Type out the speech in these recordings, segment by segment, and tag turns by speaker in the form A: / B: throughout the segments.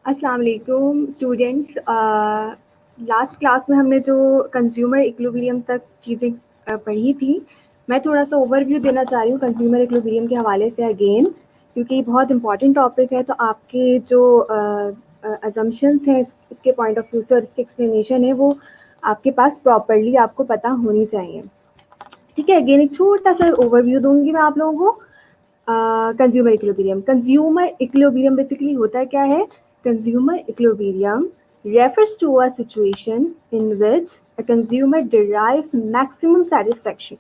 A: अस्सलाम वालेकुम students. Last class में हमने जो कंज्यूमर इक्विलिब्रियम तक चीज़ें पढ़ी थी, मैं थोड़ा सा ओवरव्यू देना चाह रही हूँ कंज्यूमर इक्विलिब्रियम के हवाले से अगेन, क्योंकि बहुत इंपॉर्टेंट टॉपिक है। तो आपके जो अजम्पशंस हैं इसके पॉइंट ऑफ व्यू से और इसकी एक्सप्लेनेशन है वो आपके पास प्रॉपरली आपको पता होनी चाहिए। ठीक है, अगेन एक छोटा सा ओवरव्यू दूंगी मैं आप लोगों को। कंज्यूमर इक्विलिब्रियम बेसिकली होता क्या है? Consumer equilibrium refers to a situation in which a consumer derives maximum satisfaction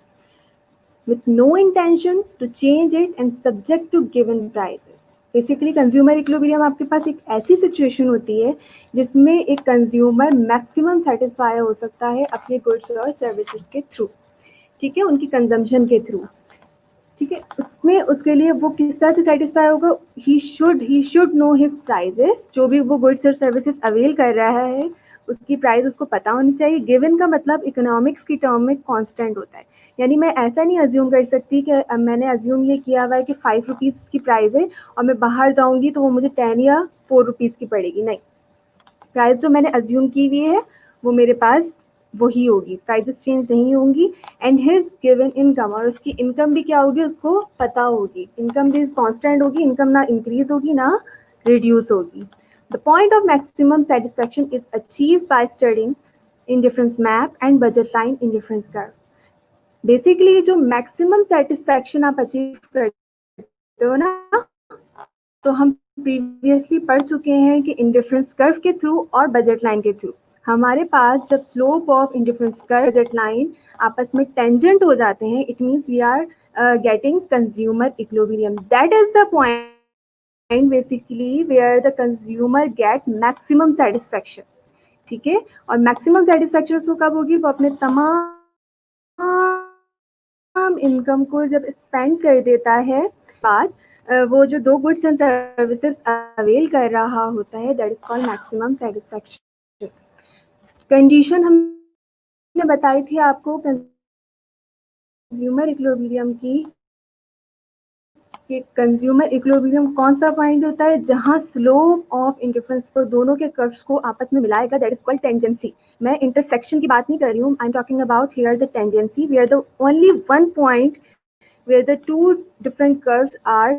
A: with no intention to change it and subject to given prices. Basically consumer equilibrium आपके पास एक ऐसी सिचुएशन होती है जिसमें एक कंज्यूमर मैक्सिमम सेटिस्फाई हो सकता है अपने गुड्स और सर्विसेज के थ्रू, ठीक है, उनकी कंजम्पशन के थ्रू। ठीक है, उसमें उसके लिए वो किस तरह से सेटिस्फाई होगा? He should know his prices. जो भी वो गुड्स और सर्विसेज अवेल कर रहा है उसकी प्राइस उसको पता होनी चाहिए। गिवन का मतलब इकोनॉमिक्स की टर्म में कांस्टेंट होता है, यानी मैं ऐसा नहीं अज्यूम कर सकती कि मैंने अज्यूम ये किया हुआ है कि 5 रुपीज़ की प्राइस है और मैं बाहर जाऊंगी तो वो मुझे 10 या 4 रुपीज़ की पड़ेगी। नहीं, प्राइस जो मैंने अज्यूम की हुई है वो मेरे पास वही होगी, प्राइसेस चेंज नहीं होंगी। एंड हिज गिवन इनकम, और उसकी इनकम भी क्या होगी उसको पता होगी। इनकम भी कांस्टेंट होगी, इनकम ना इंक्रीज होगी ना रिड्यूस होगी। The point of maximum satisfaction is achieved by studying indifference map and budget line indifference curve. Basically जो मैक्सिमम सेटिस्फैक्शन आप अचीव करते हो ना, तो हम प्रीवियसली पढ़ चुके हैं कि इंडिफरेंस कर्व के थ्रू और बजट लाइन के थ्रू हमारे पास जब slope of indifference curve budget line आपस में टेंजेंट हो जाते हैं, it means we are getting consumer equilibrium. That is the point basically where the consumer get maximum satisfaction. ठीक है, और मैक्सिमम सेटिस्फैक्शन उसको कब होगी? वो अपने तमाम इनकम को जब स्पेंड कर देता है बाद वो जो 2 गुड्स एंड सर्विसेज अवेल कर रहा होता है, that is called maximum satisfaction. Condition हमने बताई थी आपको कंज्यूमर इक्विलिब्रियम की, कि कंज्यूमर इक्विलिब्रियम कौन सा पॉइंट होता है? जहां स्लोप ऑफ इंडिफरेंस को दोनों के कर्व्स को आपस में मिलाएगा, दैट इज कॉल्ड टेंजेंसी। मैं इंटरसेक्शन की बात नहीं कर रही हूँ, I am talking about here the tangency where the only one point where the two different curves are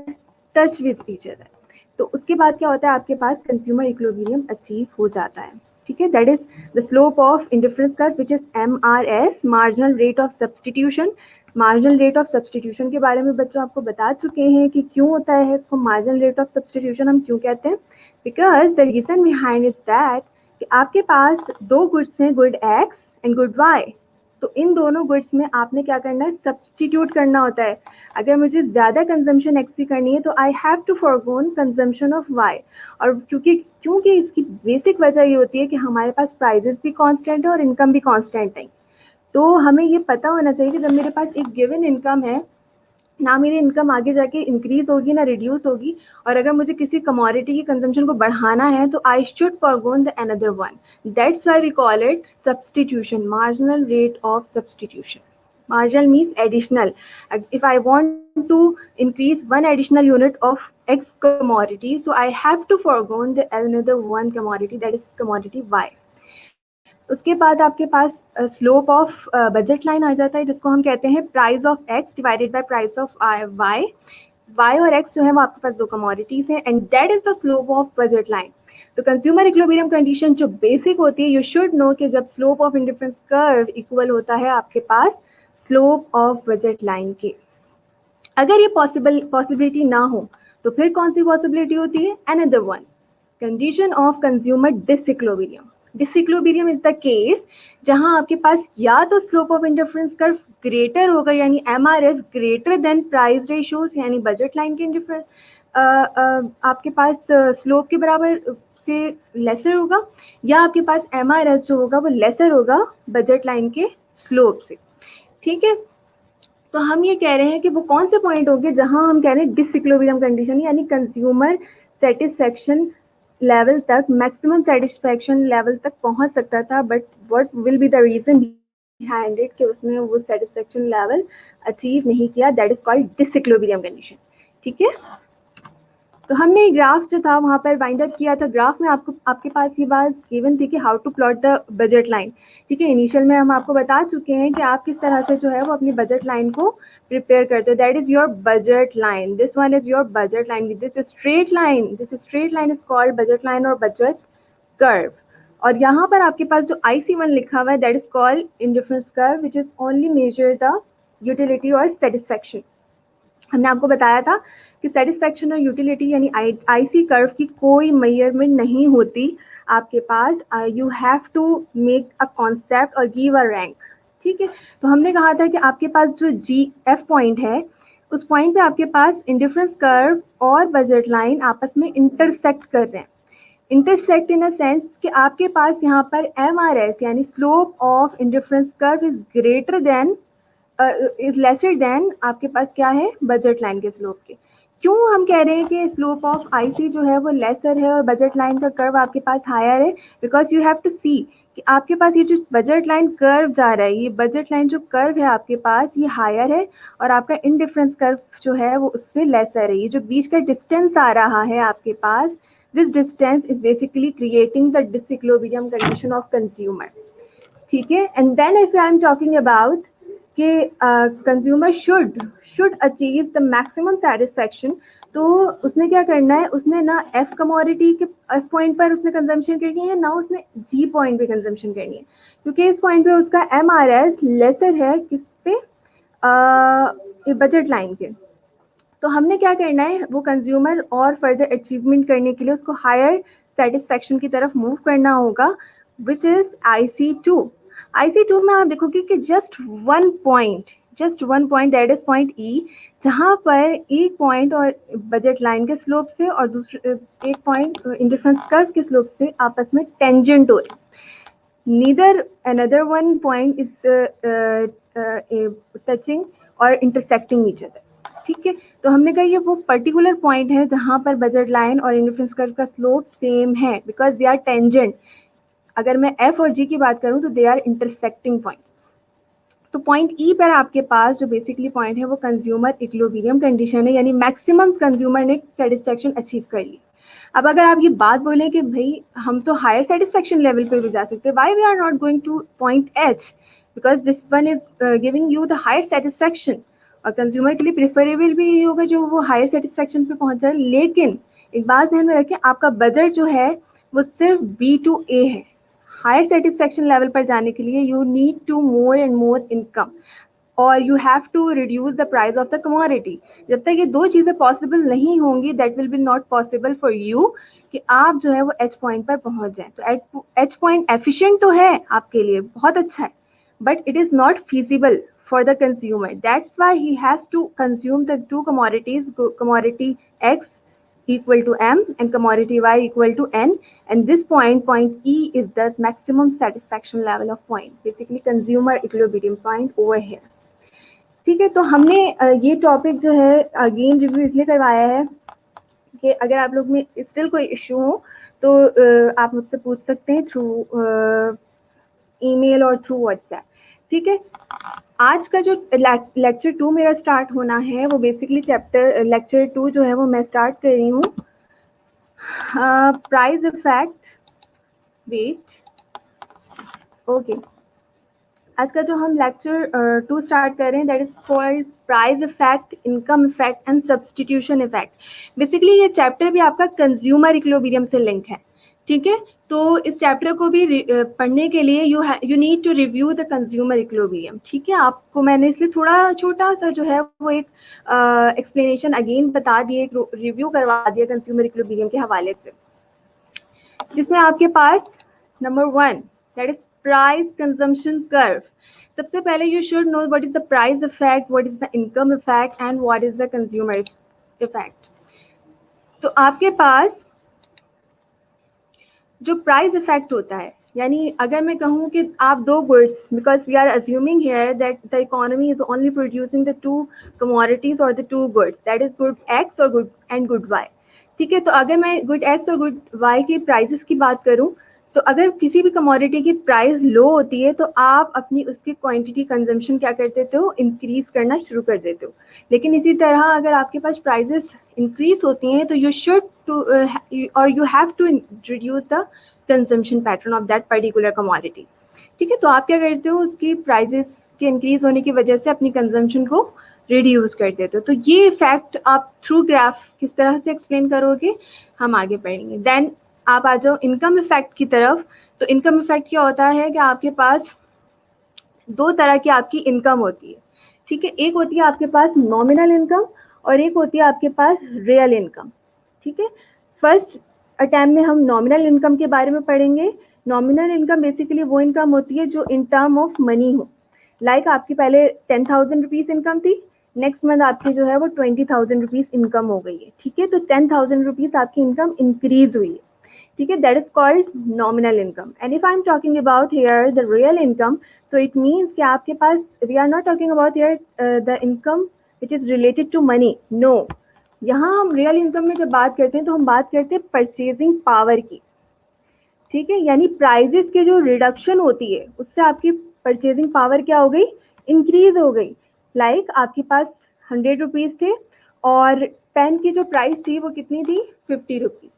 A: touch with each other। तो उसके बाद क्या होता है? आपके पास कंज्यूमर इक्विलिब्रियम अचीव हो जाता है। ठीक है, that is the slope of indifference curve which is MRS, marginal rate of substitution. Marginal rate of substitution के बारे में बच्चों आपको बता चुके हैं कि क्यों होता है इसको मार्जिनल रेट ऑफ सब्सटीट्यूशन हम क्यों कहते हैं। Because the reason behind is that कि आपके पास 2 गुड्स हैं, good X and good Y। तो इन दोनों गुड्स में आपने क्या करना है? सब्सटीट्यूट करना होता है। अगर मुझे ज़्यादा कंजम्पशन एक्स की करनी है तो I have to forgone consumption of Y. और क्योंकि इसकी बेसिक वजह ये होती है कि हमारे पास प्राइजेस भी कांस्टेंट है और इनकम भी कांस्टेंट है। तो हमें ये पता होना चाहिए कि जब मेरे पास एक गिवन इनकम है, ना मेरी इनकम आगे जाके इंक्रीज होगी ना रिड्यूस होगी, और अगर मुझे किसी कमोडिटी की कंजम्पशन को बढ़ाना है तो I should forgone the another one. That's why we call it substitution, marginal rate of substitution. Marginal means additional. If I want to increase one additional unit of X commodity, so I have to forgo the another one commodity, that is commodity Y. उसके बाद आपके पास slope of budget line आ जाता है, जिसको हम कहते हैं price of X divided by price of Y. Y और एक्स जो है वो आपके पास 2 कमोडिटीज हैं, and that is the slope of budget line. तो कंज्यूमर इक्विलिब्रियम कंडीशन जो बेसिक होती है, यू शुड नो कि जब slope of indifference curve equal होता है आपके पास स्लोप ऑफ बजट लाइन के। अगर ये पॉसिबिलिटी ना हो तो फिर कौन सी पॉसिबिलिटी होती है? Another one, condition of consumer disequilibrium. Disequilibrium is the case जहां आपके पास या तो slope of indifference curve greater होगा, यानी MRS greater than price ratios, यानी बजट लाइन के इंडिफरेंस आपके पास स्लोप के बराबर से लेसर होगा, या आपके पास MRS जो होगा वो लेसर होगा बजट लाइन के स्लोप से। ठीक है, तो हम ये कह रहे हैं कि वो कौन से पॉइंट होंगे जहां हम कह रहे हैं डिसइक्विलिब्रियम कंडीशन, यानी कंज्यूमर सेटिस्फैक्शन लेवल तक, मैक्सिमम सेटिस्फैक्शन लेवल तक पहुंच सकता था, but what will be the reason behind it कि उसने वो सेटिस्फैक्शन लेवल अचीव नहीं किया, that is called disequilibrium condition. ठीक है, तो हमने ग्राफ जो था वहाँ पर वाइंड अप किया था। ग्राफ में आपके पास ये बात गिवन थी कि how to plot the budget line. ठीक है, इनिशियल में हम आपको बता चुके हैं कि आप किस तरह से जो है वो अपनी बजट लाइन को प्रिपेयर करते हो। That is your budget line, this one is your budget line, this straight line is called budget line और बजट कर्व। और यहाँ पर आपके पास जो IC1 लिखा हुआ है that is called indifference curve which is only measure the utility और सेटिस्फैक्शन। हमने आपको बताया था कि सेटिस्फैक्शन और यूटिलिटी यानी IC कर्व की कोई मेजरमेंट नहीं होती आपके पास। You have to make a concept और गिव अ रैंक। ठीक है, तो हमने कहा था कि आपके पास जो GF पॉइंट है उस पॉइंट पे आपके पास इंडिफरेंस कर्व और बजट लाइन आपस में इंटरसेक्ट कर रहे हैं। इंटरसेक्ट इन अ सेंस कि आपके पास यहाँ पर MRS यानी slope of indifference curve is greater than is lesser than आपके पास क्या है बजट लाइन के स्लोप के। क्यों हम कह रहे हैं कि स्लोप ऑफ IC जो है वो लेसर है और बजट लाइन का कर्व आपके पास हायर है? बिकॉज यू हैव टू सी कि आपके पास ये जो बजट लाइन कर्व जा रहा है, ये बजट लाइन जो कर्व है आपके पास ये हायर है और आपका इंडिफरेंस कर्व जो है वो उससे लेसर है। ये जो बीच का डिस्टेंस आ रहा है आपके पास, this distance is basically creating the disequilibrium condition of consumer. ठीक है, and then if I am talking about कि consumer should achieve the maximum satisfaction, तो उसने क्या करना है, उसने ना F कमोडिटी के F पॉइंट पर उसने कंजम्पशन करनी है, ना उसने G पॉइंट पे कंजम्पशन करनी है, क्योंकि इस पॉइंट पे उसका MRS लेसर है किस पे, बजट लाइन के। तो हमने क्या करना है, वो कंज्यूमर और फर्दर अचीवमेंट करने के लिए उसको हायर सेटिस्फैक्शन की तरफ मूव करना होगा, विच इज IC2। IC2 में आप देखोगे कि just one point that is point E, जहाँ पर एक पॉइंट और बजट लाइन के स्लोप से और दूसरे एक पॉइंट इंडिफरेंस कर्व के स्लोप से आपस में टेंजेंट हो रहे। neither another one point is touching or intersecting each other। ठीक है, तो हमने कहा ये वो पर्टिकुलर पॉइंट है जहां पर बजट लाइन और इंडिफरेंस कर्व का स्लोप सेम है बिकॉज दे आर टेंजेंट। अगर मैं F और G की बात करूं तो दे आर इंटरसेक्टिंग पॉइंट। तो पॉइंट E पर आपके पास जो बेसिकली पॉइंट है वो कंज्यूमर इक्विलिब्रियम कंडीशन है, यानी मैक्सिमम कंज्यूमर ने सेटिस्फैक्शन अचीव कर ली। अब अगर आप ये बात बोलें कि भाई हम तो हायर सेटिस्फैक्शन लेवल पे भी जा सकते हैं, why we are not going to point H, because this one is giving you the higher satisfaction और कंज्यूमर के लिए प्रेफरेबल भी यही होगा जो वो हायर सेटिस्फैक्शन पे पहुंच जाए। लेकिन एक बात ध्यान में रखें, आपका बजट जो है वो सिर्फ B to A है। हायर सेटिस्फैक्शन लेवल पर जाने के लिए you need to more and more income और you have to reduce the price of the commodity. जब तक ये दो चीज़ें पॉसिबल नहीं होंगी, that will be not possible for you कि आप जो है वो H पॉइंट पर पहुंच जाएं। तो H पॉइंट एफिशिएंट तो है आपके लिए, बहुत अच्छा है, but it is not feasible for the consumer. That's why he has to consume the two commodities, commodity X equal to M and commodity Y equal to N, and this point E is the maximum satisfaction level of point, basically consumer equilibrium point over here। ठीक है, तो हमने ये topic जो है again review इसलिए करवाया है कि अगर आप लोग में स्टिल कोई इशू हो तो आप मुझसे पूछ सकते हैं थ्रू ईमेल और थ्रू व्हाट्सएप। ठीक है, आज का जो लेक्चर 2 मेरा स्टार्ट होना है वो बेसिकली लेक्चर 2 जो है वो मैं स्टार्ट कर रही हूँ प्राइस इफेक्ट वेट। ओके, आज का जो हम लेक्चर 2 स्टार्ट कर रहे हैं that is called price effect, income effect and substitution effect. Basically ये चैप्टर भी आपका कंज्यूमर इक्विलिब्रियम से लिंक है। ठीक है, तो इस चैप्टर को भी पढ़ने के लिए you need to review the consumer equilibrium. ठीक है, आपको मैंने इसलिए थोड़ा छोटा सा जो है वो एक एक्सप्लेनेशन अगेन बता दिए, एक रिव्यू करवा दिया कंज्यूमर इक्विलिब्रियम के हवाले से, जिसमें आपके पास number 1 that is price consumption curve. सबसे पहले you should know what is the price effect, what is the income effect and what is the consumer effect. तो आपके पास जो प्राइस इफेक्ट होता है, यानी अगर मैं कहूँ कि आप दो goods, because we are assuming here that the economy is only producing the two commodities और the two goods, that is good X और गुड वाई। ठीक है, तो अगर मैं गुड एक्स और गुड वाई की प्राइसेस की बात करूँ तो अगर किसी भी कमोडिटी की प्राइस लो होती है तो आप अपनी उसकी क्वांटिटी कंजम्पशन क्या कर देते हो, इंक्रीज करना शुरू कर देते हो। लेकिन इसी तरह अगर आपके पास प्राइसेस इंक्रीज होती हैं तो यू शुड टू और you have to reduce the consumption pattern of that particular commodity. ठीक है, तो आप क्या करते हो, उसकी प्राइसेस के इंक्रीज होने की वजह से अपनी कंजम्पशन को रिड्यूस कर देते हो। तो ये फैक्ट आप थ्रू ग्राफ किस तरह से एक्सप्लेन करोगे, हम आगे पढ़ेंगे। देन आप आ जाओ इनकम इफेक्ट की तरफ। तो इनकम इफेक्ट क्या होता है कि आपके पास दो तरह की आपकी इनकम होती है। ठीक है, एक होती है आपके पास नॉमिनल इनकम और एक होती है आपके पास रियल इनकम। ठीक है, फर्स्ट अटैम्प्ट में हम नॉमिनल इनकम के बारे में पढ़ेंगे। नॉमिनल इनकम बेसिकली वो इनकम होती है जो इन टर्म ऑफ मनी हो। लाइक आपकी पहले 10,000 रुपीज़ इनकम थी, नेक्स्ट मंथ आपकी जो है वो 20,000 रुपीज़ इनकम हो गई है। ठीक है, तो 10,000 रुपीज़ आपकी इनकम इंक्रीज हुई है। ठीक है, that is called nominal income. And if I'm talking about here the real income, so it means कि आपके पास, we are not talking about here the income which is related to money. No, यहाँ हम real income में जब बात करते हैं तो हम बात करते हैं परचेजिंग पावर की। ठीक है, यानी प्राइजेस के जो रिडक्शन होती है उससे आपकी परचेजिंग पावर क्या हो गई, इंक्रीज हो गई। लाइक आपके पास 100 रुपीज़ थे और पेन की जो प्राइस थी वो कितनी थी, 50 रुपीज़।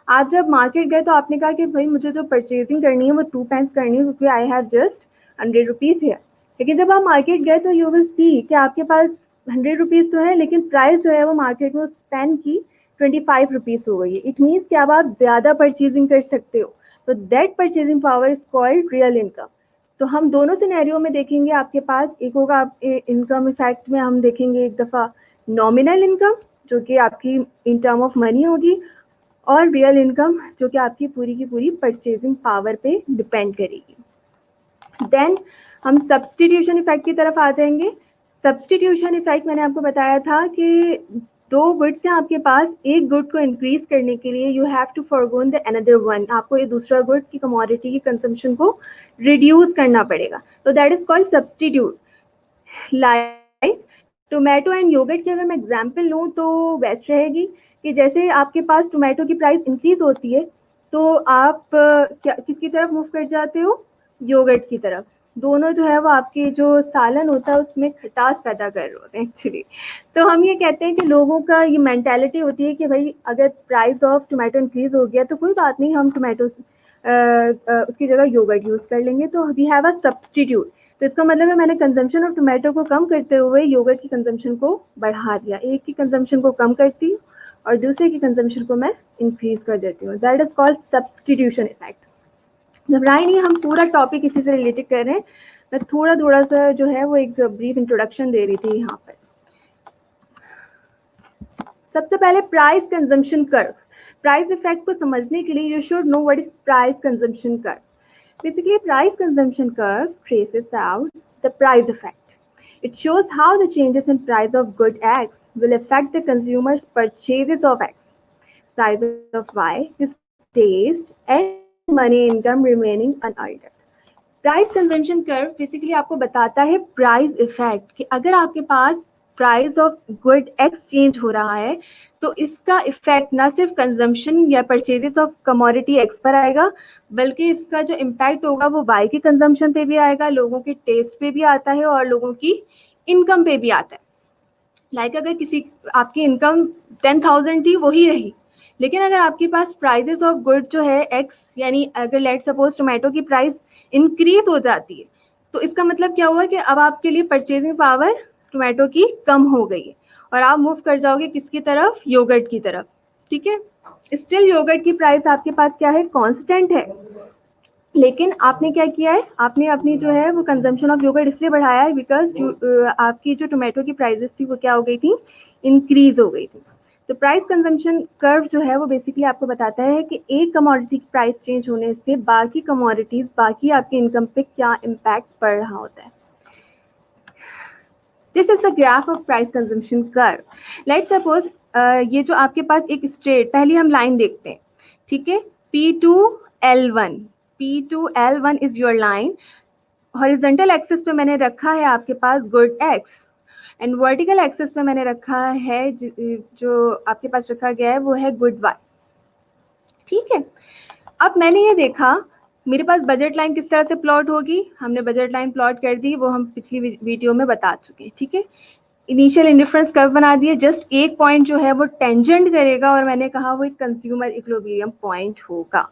A: आप जब मार्केट गए तो आपने कहा कि भाई मुझे जो परचेजिंग करनी है वो 2 पेन्स करनी है क्योंकि आई हैव जस्ट 100 रुपीज़ है। लेकिन जब आप मार्केट गए तो यू विल सी कि आपके पास 100 रुपीज़ तो है लेकिन प्राइस जो है वो मार्केट में उस पेन की 25 रुपीज़ हो गई है। इट मीन्स कि अब आप ज़्यादा परचेजिंग कर सकते हो। तो that purchasing power is called real income. तो हम दोनों सिनेरियो में देखेंगे आपके पास, एक होगा आप इनकम इफेक्ट में हम देखेंगे एक दफ़ा नॉमिनल इनकम जो कि आपकी इन टर्म ऑफ मनी होगी, और रियल इनकम जो कि आपकी पूरी की पूरी परचेजिंग पावर पे डिपेंड करेगी। देन हम सब्सटीट्यूशन इफेक्ट की तरफ आ जाएंगे। सब्सटीट्यूशन इफेक्ट मैंने आपको बताया था कि दो गुड्स हैं आपके पास, एक गुड को इंक्रीज करने के लिए you have to forgone the another one, आपको ये दूसरा गुड की कमोडिटी की कंजम्पशन को रिड्यूस करना पड़ेगा। तो that is called substitute. Like tomato and yogurt की अगर मैं एग्जांपल लूँ तो बेस्ट रहेगी कि जैसे आपके पास टोमेटो की प्राइस इंक्रीज होती है तो आप क्या किसकी तरफ मूव कर जाते हो, योगर्ट की तरफ। दोनों जो है वो आपके जो सालन होता है उसमें खटास पैदा कर रहे होते हैं एक्चुअली। तो हम ये कहते हैं कि लोगों का ये मेंटालिटी होती है कि भाई अगर प्राइस ऑफ टोमेटो इंक्रीज हो गया तो कोई बात नहीं, हम टोमेटो उसकी जगह योगर्ट यूज़ कर लेंगे, तो वी हैव अ सब्सटीट्यूट। तो इसका मतलब है मैंने कंजम्पशन ऑफ टोमेटो को कम करते हुए योगर्ट की कंजम्पशन को बढ़ा दिया। एक की कंजम्पशन को कम करती हूँ और दूसरे की कंजम्पशन को मैं इंक्रीज कर देती हूँ। That is called substitution effect. घबराए नहीं, हम पूरा टॉपिक इसी से रिलेटेड कर रहे हैं। मैं थोड़ा सा जो है वो एक ब्रीफ इंट्रोडक्शन दे रही थी यहाँ पर। सबसे पहले price consumption curve. Price effect को समझने के लिए you should know what is price consumption curve. Basically, price consumption curve traces out the price effect. It shows how the changes in price of good X will affect the consumer's purchases of X. Price of Y is taste and money income remaining unaltered. Price consumption curve basically आपको बताता है price effect कि अगर आपके पास price of good X change हो रहा है तो इसका इफेक्ट ना सिर्फ कंजम्पशन या परचेजेस ऑफ कमोडिटी एक्स पर आएगा बल्कि इसका जो इम्पैक्ट होगा वो वाई के कंजम्पशन पे भी आएगा, लोगों के टेस्ट पे भी आता है और लोगों की इनकम पे भी आता है। लाइक अगर किसी आपकी इनकम 10,000 थी वही रही, लेकिन अगर आपके पास प्राइजेस ऑफ गुड जो है एक्स, यानी अगर लेट सपोज टोमेटो की प्राइस इंक्रीज हो जाती है तो इसका मतलब क्या हुआ कि अब आपके लिए परचेजिंग पावर टोमेटो की कम हो गई है और आप मूव कर जाओगे किसकी तरफ, योगर्ट की तरफ। ठीक है, स्टिल योगर्ट की प्राइस आपके पास क्या है, कांस्टेंट है, लेकिन आपने क्या किया है, आपने अपनी जो है वो कंजम्पशन ऑफ योगर्ट इसलिए बढ़ाया है बिकॉज आपकी जो टोमेटो की प्राइसेस थी वो क्या हो गई थी, इंक्रीज हो गई थी। तो प्राइस कंजम्पशन कर्व जो है वो बेसिकली आपको बताता है कि एक कमोडिटी की प्राइस चेंज होने से बाकी कमोडिटीज, बाकी आपकी इनकम पे क्या इम्पैक्ट पड़ रहा होता है। This is the graph of price consumption curve. Let's suppose ये जो आपके पास एक स्ट्रेट, पहली हम लाइन देखते हैं। ठीक है, P2L1, P2L1 is your line. Horizontal axis पे मैंने रखा है आपके पास good X and vertical axis पे मैंने रखा है जो आपके पास रखा गया है वो है गुड वाई। ठीक है, अब मैंने ये देखा मेरे पास बजट लाइन किस तरह से प्लॉट होगी, हमने बजट लाइन प्लॉट कर दी, वो हम पिछली वीडियो में बता चुके हैं, ठीक है। इनिशियल इंडिफरेंस कर्व बना दिए, जस्ट एक पॉइंट जो है वो टेंजेंट करेगा और मैंने कहा वो एक कंज्यूमर इक्विलिब्रियम पॉइंट होगा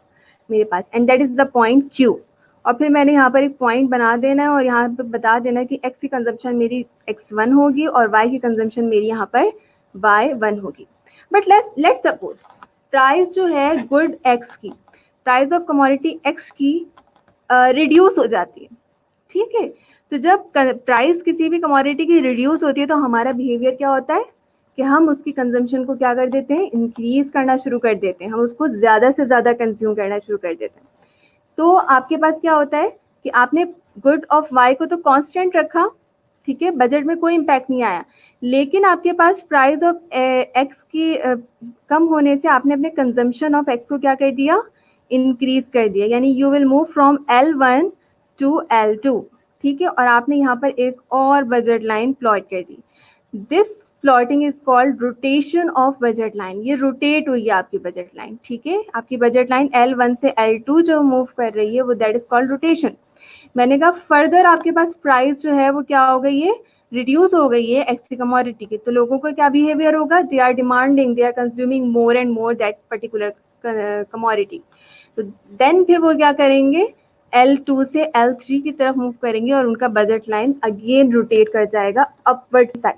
A: मेरे पास, and that is the point Q. और फिर मैंने यहाँ पर एक पॉइंट बना देना है और यहाँ पर बता देना है कि x की कंजम्पशन मेरी x1 होगी और y की कंजम्पशन मेरी यहाँ पर y1 होगी। बट लेट्स सपोज प्राइस जो है गुड x की, प्राइस ऑफ कमोडिटी x की रिड्यूस हो जाती है, ठीक है। तो जब प्राइस किसी भी कमोडिटी की रिड्यूस होती है तो हमारा बिहेवियर क्या होता है कि हम उसकी कंजम्पशन को क्या कर देते हैं, इंक्रीज करना शुरू कर देते हैं, हम उसको ज़्यादा से ज़्यादा कंज्यूम करना शुरू कर देते हैं। तो आपके पास क्या होता है कि आपने गुड ऑफ वाई को तो कांस्टेंट रखा, ठीक है, बजट में कोई इम्पैक्ट नहीं आया, लेकिन आपके पास प्राइस ऑफ एक्स की कम होने से आपने अपने कंजम्पशन ऑफ एक्स को क्या कर दिया, इंक्रीज कर दिया, यानी you will move from L1 to L2, ठीक है। और आपने यहाँ पर एक और बजट लाइन प्लॉट कर दी, this plotting is called rotation of budget line, ये रोटेट हुई है आपकी बजट लाइन, ठीक है। आपकी बजट लाइन L1 से L2 जो मूव कर रही है वो दैट इज कॉल्ड रोटेशन। मैंने कहा फर्दर आपके पास प्राइस जो है वो क्या हो गई है, रिड्यूस हो गई है एक्स की कमोडिटी की, तो लोगों का क्या बिहेवियर होगा, they are demanding, they are consuming more and more that particular commodity. तो देन फिर वो क्या करेंगे, L2 से L3 की तरफ मूव करेंगे और उनका बजट लाइन अगेन रोटेट कर जाएगा अपवर्ड साइड।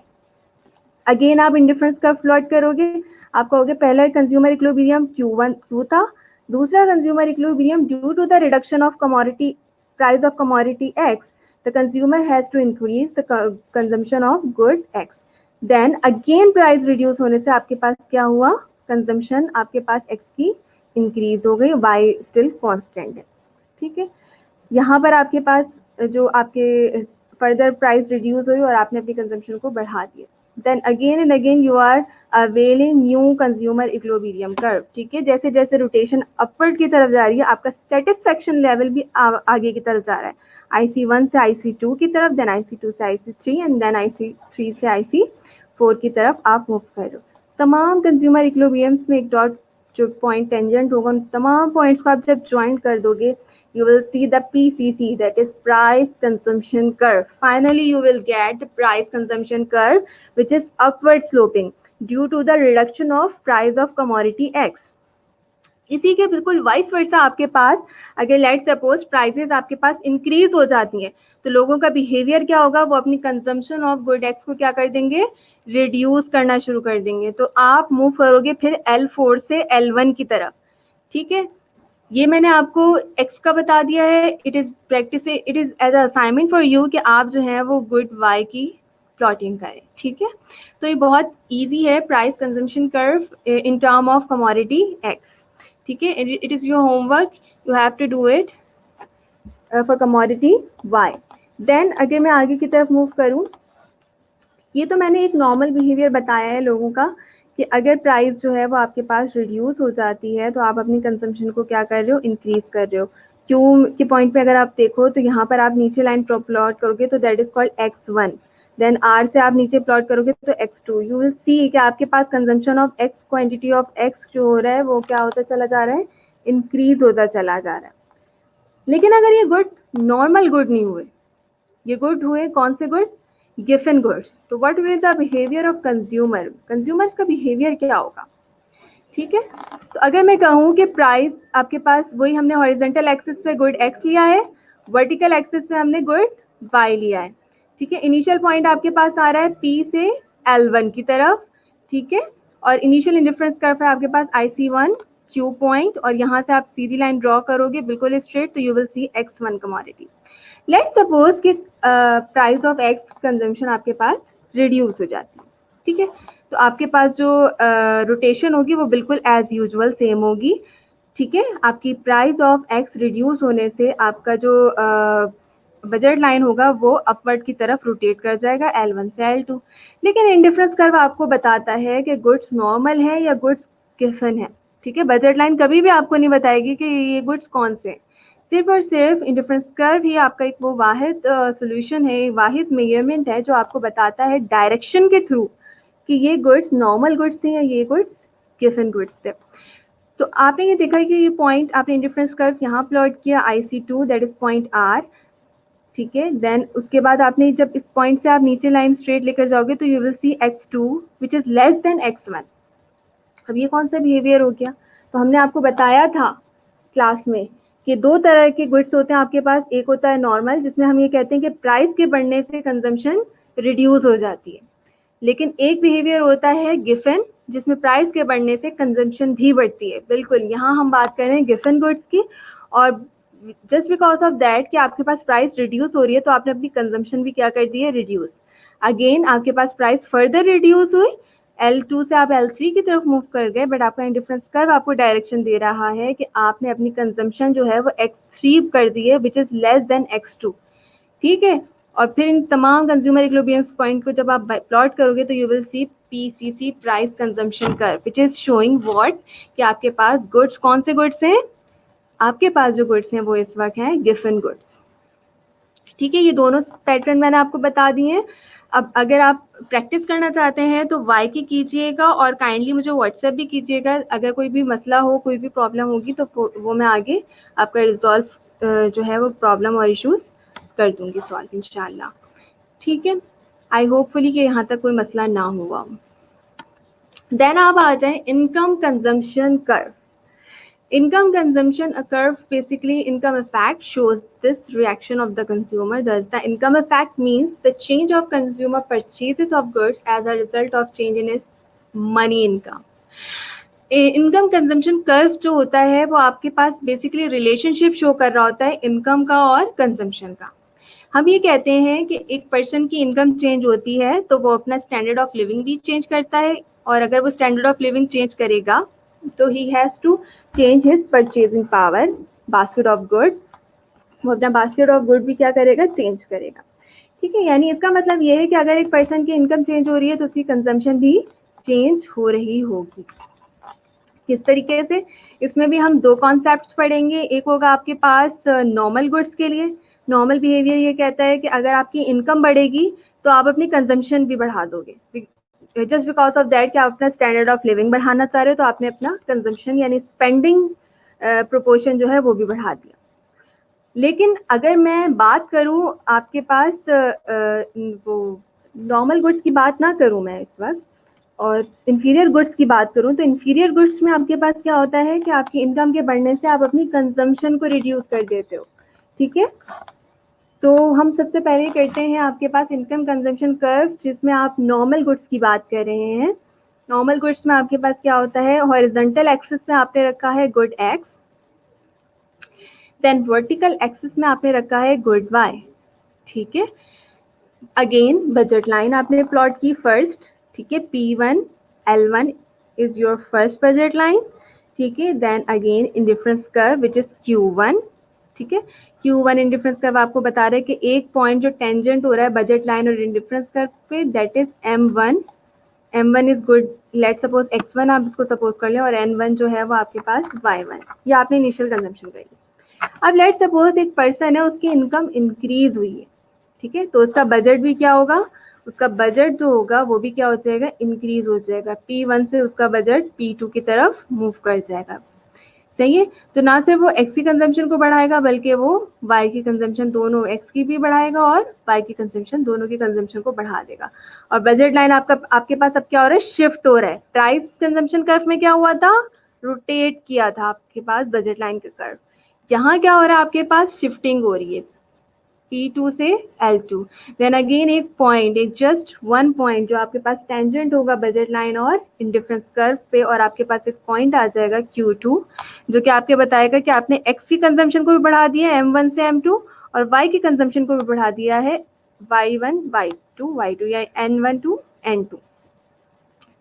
A: अगेन आप इंडिफरेंस कर्व प्लॉट करोगे, आप कहोगे पहला कंज्यूमर इक्विलिब्रियम Q था, दूसरा consumer equilibrium due to the reduction of commodity price of commodity X, the consumer has to increase the consumption of good X, then again price reduce होने से आपके पास क्या हुआ, कंजम्पशन आपके पास X की increase हो गई, Y स्टिल कांस्टेंट है, ठीक है। यहाँ पर आपके पास जो आपके फर्दर प्राइस रिड्यूस हुई और आपने अपनी कंजम्पशन को बढ़ा दिया, then again and again you are availing new consumer equilibrium curve, ठीक है। जैसे जैसे रोटेशन अपवर्ड की तरफ जा रही है आपका सेटिस्फेक्शन लेवल भी आगे की तरफ जा रहा है, IC1 से IC2 की तरफ, देन IC2 से IC3 एंड देन IC3 से IC4 की तरफ आप मूव कर रहे हो। तमाम कंज्यूमर इक्विलिब्रियम्स में एक डॉट जो पॉइंट टेंजेंट होगा, उन तमाम पॉइंट्स को आप जब ज्वाइन कर दोगे, you will see the PCC, that is price consumption curve. Finally you will get the price consumption curve which is upward sloping due to the reduction of price of commodity X. इसी के बिल्कुल vice versa आपके पास अगर let suppose prices आपके पास increase हो जाती हैं तो लोगों का बिहेवियर क्या होगा, वो अपनी कंजम्पशन ऑफ गुड एक्स को क्या कर देंगे, रिड्यूस करना शुरू कर देंगे। तो आप मूव करोगे फिर L4 से L1 की तरफ, ठीक है। ये मैंने आपको x का बता दिया है, it is practice, it is as assignment for you कि आप जो है वो गुड y की प्लॉटिंग करें, ठीक है। तो ये बहुत इजी है, price consumption curve in term of commodity x, ठीक है। It is your homework, you have to do it for commodity y। Then अगर मैं आगे की तरफ मूव करूं, ये तो मैंने एक नॉर्मल बिहेवियर बताया है लोगों का कि अगर प्राइस जो है वो आपके पास रिड्यूस हो जाती है तो आप अपनी कंजम्पशन को क्या कर रहे हो, इंक्रीज कर रहे हो। क्यों के पॉइंट पे अगर आप देखो तो यहाँ पर आप नीचे लाइन प्लॉट करोगे तो that is called X1, then R से आप नीचे प्लॉट करोगे तो X2, यू विल सी कि आपके पास consumption of X, quantity of X जो हो रहा है वो क्या होता चला जा रहा है, इंक्रीज होता चला जा रहा है। लेकिन अगर ये गुड नॉर्मल गुड नहीं हुए, ये गुड हुए कौन से गुड, गिवन गुड्स, तो what will the behaviour of consumer, consumers का बिहेवियर क्या होगा, ठीक है। तो अगर मैं कहूँ कि प्राइस आपके पास वही हमने हॉरिजॉन्टल एक्सिस पे गुड एक्स लिया है, वर्टिकल एक्सिस पे हमने गुड वाई लिया है, ठीक है। इनिशियल पॉइंट आपके पास आ रहा है P से L1 की तरफ, ठीक है, और इनिशियल इंडिफरेंस कर्व है आपके पास IC1 Q पॉइंट, और यहाँ से आप सीधी लाइन ड्रॉ करोगे बिल्कुल स्ट्रेट तो you will C X1 commodity. Let's suppose कि प्राइस ऑफ एक्स कंजम्पशन आपके पास रिड्यूस हो जाती है, ठीक है। तो आपके पास जो रोटेशन होगी वो बिल्कुल एज यूजुअल सेम होगी, ठीक है। आपकी प्राइस ऑफ एक्स रिड्यूस होने से आपका जो बजट लाइन होगा वो अपवर्ड की तरफ रोटेट कर जाएगा L1 से L2। लेकिन इंडिफरेंस कर्व आपको बताता है कि गुड्स नॉर्मल है या गुड्स गिवन है, ठीक है। बजट लाइन कभी भी आपको नहीं बताएगी कि ये गुड्स कौन से हैं, सिर्फ और सिर्फ इंडिफरेंस कर्व ही आपका एक वो वाहिद सोल्यूशन है, वाहिद मेजरमेंट है जो आपको बताता है डायरेक्शन के थ्रू कि ये गुड्स नॉर्मल गुड्स थे या ये गुड्स गिवन गुड्स थे। तो आपने ये देखा कि ये पॉइंट आपने इंडिफरेंस कर्व यहाँ प्लॉट किया IC2 that is point R, ठीक है। देन उसके बाद आपने जब इस पॉइंट से आप नीचे लाइन स्ट्रेट लेकर जाओगे तो you will C x2 which is less than x1। अब ये कौन सा बिहेवियर हो गया? तो हमने आपको बताया था क्लास में कि दो तरह के गुड्स होते हैं आपके पास। एक होता है नॉर्मल, जिसमें हम ये कहते हैं कि प्राइस के बढ़ने से कंजम्पशन रिड्यूस हो जाती है, लेकिन एक बिहेवियर होता है गिफन, जिसमें प्राइस के बढ़ने से कंजम्पशन भी बढ़ती है। बिल्कुल, यहाँ हम बात कर रहे हैं गिफन गुड्स की, और जस्ट बिकॉज ऑफ दैट कि आपके पास प्राइस रिड्यूस हो रही है तो आपने अपनी कंजम्पशन भी क्या कर दी है, रिड्यूस। अगेन आपके पास प्राइस फर्दर रिड्यूस हुई, L2 से आप L3 की तरफ मूव कर गए, बट आपका इंडिफरेंस कर्व आपको डायरेक्शन दे रहा है कि आपने अपनी कंजम्पशन जो है वो x3 कर दी है which is less than x2, ठीक है। और फिर इन तमाम कंज्यूमर इक्विलिब्रियम पॉइंट को जब आप प्लॉट करोगे तो you will C PCC price consumption curve which is showing what, कि आपके पास गुड्स कौन से गुड्स हैं, आपके पास जो गुड्स हैं वो इस वक्त हैं गिफन गुड्स, ठीक है। ये दोनों पैटर्न मैंने आपको बता दिए हैं। अब अगर आप प्रैक्टिस करना चाहते हैं तो वाई की कीजिएगा, और काइंडली मुझे व्हाट्सएप भी कीजिएगा। अगर कोई भी मसला हो, कोई भी प्रॉब्लम होगी तो वो मैं आगे आपका रिजॉल्व जो है वो प्रॉब्लम और इश्यूज कर दूंगी सॉल्व इंशाल्लाह, ठीक है। आई होपफुली कि यहाँ तक कोई मसला ना हुआ। देन आप आ जाए income consumption curve. Income consumption curve, basically income effect, shows this reaction of the consumer. Thus, the income effect means the change of consumer purchases of goods as a result of change in his money income. Income consumption curve जो होता है वो आपके पास basically relationship show कर रहा होता है income का और कंजम्पशन का। हम ये कहते हैं कि एक पर्सन की इनकम चेंज होती है तो वो अपना स्टैंडर्ड ऑफ लिविंग भी चेंज करता है, और अगर वो स्टैंडर्ड ऑफ लिविंग चेंज करेगा तो he has to change his purchasing power, basket of good. वो अपना बास्केट ऑफ गुड भी क्या करेगा, चेंज करेगा, ठीक है। यानी इसका मतलब ये है कि अगर एक पर्सन की इनकम चेंज हो रही है तो उसकी कंजम्पशन भी चेंज हो रही होगी। किस तरीके से? इसमें भी हम दो कॉन्सेप्ट्स पढ़ेंगे। एक होगा आपके पास नॉर्मल गुड्स के लिए। नॉर्मल बिहेवियर ये कहता है कि अगर आपकी इनकम बढ़ेगी तो आप अपनी कंजम्पशन भी बढ़ा दोगे, जस्ट बिकॉज ऑफ दैट कि आप अपना स्टैंडर्ड ऑफ लिविंग बढ़ाना चाह रहे हो तो आपने अपना कंजम्पशन यानी स्पेंडिंग प्रोपोर्शन जो है वो भी बढ़ा दिया। लेकिन अगर मैं बात करूं आपके पास वो नॉर्मल गुड्स की बात ना करूं मैं इस वक्त, और इन्फीरियर गुड्स की बात करूं, तो इन्फीरियर गुड्स में आपके पास क्या होता है कि आपकी इनकम के बढ़ने से आप अपनी कंजम्पशन को रिड्यूस कर देते हो, ठीक है। तो हम सबसे पहले करते हैं आपके पास इनकम कंजम्पशन कर्व, जिसमें आप नॉर्मल गुड्स की बात कर रहे हैं। नॉर्मल गुड्स में आपके पास क्या होता है, हॉरिजॉन्टल एक्सिस में आपने रखा है good X, then vertical axis में आपने रखा है गुड वाई, ठीक है। अगेन बजट लाइन आपने प्लॉट की फर्स्ट, ठीक है। P1 L1 is your first budget line, ठीक है। Then again indifference curve which is Q1, ठीक है। Q1 इंडिफरेंस कर्व आपको बता रहे हैं कि एक पॉइंट जो टेंजेंट हो रहा है बजट लाइन और इंडिफरेंस कर्व पे, that is M1। M1 is good, let suppose X1 आप इसको सपोज कर लें, और N1 जो है वो आपके पास Y1। ये आपने इनिशियल कंजम्पशन कर ली। अब लेट सपोज एक पर्सन है, उसकी इनकम इंक्रीज हुई है, ठीक है, तो उसका बजट भी क्या होगा, उसका बजट जो होगा वो भी क्या हो जाएगा, इंक्रीज हो जाएगा। P1 से उसका बजट P2 की तरफ मूव कर जाएगा, सही है। तो ना सिर्फ वो एक्स की कंजम्पशन को बढ़ाएगा बल्कि वो वाई की कंजम्पशन, दोनों एक्स की भी बढ़ाएगा और वाई की कंजम्पशन, दोनों की कंजम्पशन को बढ़ा देगा। और बजट लाइन आपका आपके पास अब क्या हो रहा है, शिफ्ट हो रहा है। प्राइस कंजम्पशन कर्व में क्या हुआ था, रोटेट किया था आपके पास बजट लाइन का कर्व। यहाँ क्या हो रहा है, आपके पास शिफ्टिंग हो रही है P2 से L2। देन अगेन एक पॉइंट, एक जस्ट वन पॉइंट जो आपके पास टेंजेंट होगा बजट लाइन और इंडिफरेंस कर्व पे, और आपके पास एक पॉइंट आ जाएगा Q2 जो कि आपके बताएगा कि आपने X की कंजम्पशन को भी बढ़ा दिया है M1 से M2, और Y की कंजम्पशन को भी बढ़ा दिया है Y1 Y2 या N1 to N2,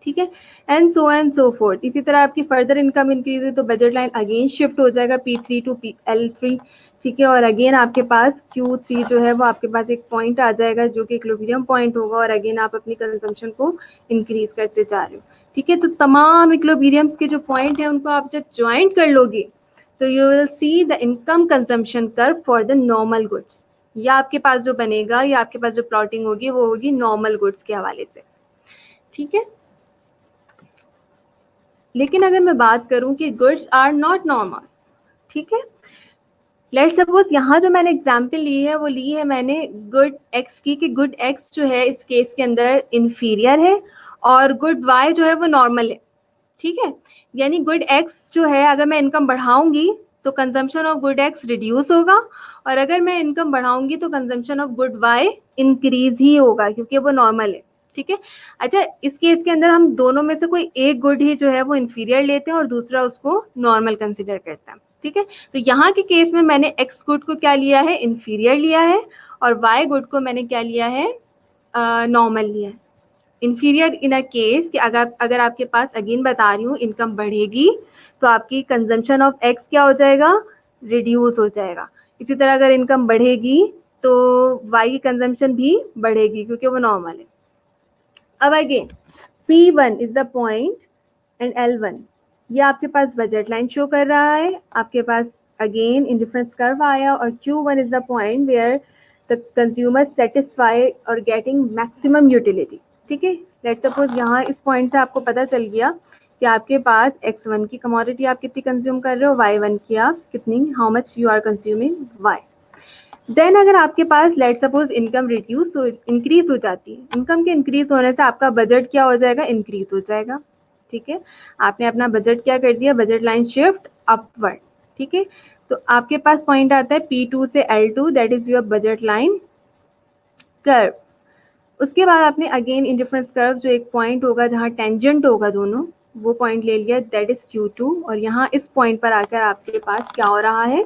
A: ठीक है, एंड सो फोर्थ। इसी तरह आपकी फर्दर इनकम इंक्रीज हुई तो बजट लाइन अगेन शिफ्ट हो जाएगा P3 टू L3, ठीक है। और अगेन आपके पास Q3 जो है वो आपके पास एक पॉइंट आ जाएगा जो कि इक्विलिब्रियम पॉइंट होगा, और अगेन आप अपनी कंजम्पशन को इंक्रीज करते जा रहे हो, ठीक है। तो तमाम इक्विलिब्रियम्स के जो पॉइंट है उनको आप जब ज्वाइंट कर लोगे तो you will see the income consumption curve for the normal goods. या आपके पास जो बनेगा या आपके पास जो प्लॉटिंग होगी वो होगी नॉर्मल गुड्स के हवाले से, ठीक है। लेकिन अगर मैं बात करूं कि गुड्स आर नॉट नॉर्मल, ठीक है, लेट सपोज यहाँ जो मैंने एग्जाम्पल ली है वो ली है मैंने गुड एक्स की, कि गुड एक्स जो है इस केस के अंदर इंफीरियर है और गुड वाई जो है वो नॉर्मल है, ठीक है। यानी गुड एक्स जो है अगर मैं इनकम बढ़ाऊंगी तो consumption of good X reduce होगा, और अगर मैं इनकम बढ़ाऊंगी तो consumption of good Y increase ही होगा क्योंकि वो नॉर्मल है, ठीक है। अच्छा, इस केस के अंदर हम दोनों में से कोई एक गुड ही जो है वो इंफीरियर लेते हैं और दूसरा उसको नॉर्मल कंसिडर करता है, ठीक है। तो यहाँ के केस में मैंने एक्स गुड को क्या लिया है, इंफीरियर लिया है, और वाई गुड को मैंने क्या लिया है, नॉर्मल लिया है। इंफीरियर इन अ केस कि अगर आपके पास, अगेन बता रही हूँ, इनकम बढ़ेगी तो आपकी कंजम्पशन ऑफ एक्स क्या हो जाएगा, रिड्यूस हो जाएगा। इसी तरह अगर इनकम बढ़ेगी तो वाई की कंजम्पशन भी बढ़ेगी क्योंकि वो नॉर्मल है। अब again P1 is the point and L1, ये आपके पास बजट लाइन शो कर रहा है, आपके पास अगेन इंडिफरेंस कर्व आया, और Q1 is the point where the consumer satisfy और गेटिंग मैक्सिमम यूटिलिटी, ठीक है। लेट्स सपोज यहाँ इस पॉइंट से आपको पता चल गया कि आपके पास X1 की कमोडिटी आप कितनी कंज्यूम कर रहे हो, Y1 की आप कितनी, how much you are consuming Y। Then अगर आपके पास लेट सपोज इनकम इंक्रीज हो जाती है, इनकम के इंक्रीज होने से आपका बजट क्या हो जाएगा, इंक्रीज हो जाएगा, ठीक है। आपने अपना बजट क्या कर दिया, बजट लाइन शिफ्ट अपवर्ड, ठीक है। तो आपके पास पॉइंट आता है P2 से L2, that is your budget line curve. उसके बाद आपने अगेन इंडिफरेंस कर्व जो एक पॉइंट होगा जहाँ टेंजेंट होगा दोनों, वो पॉइंट ले लिया, दैट इज Q2, और यहाँ इस पॉइंट पर आकर आपके पास क्या हो रहा है,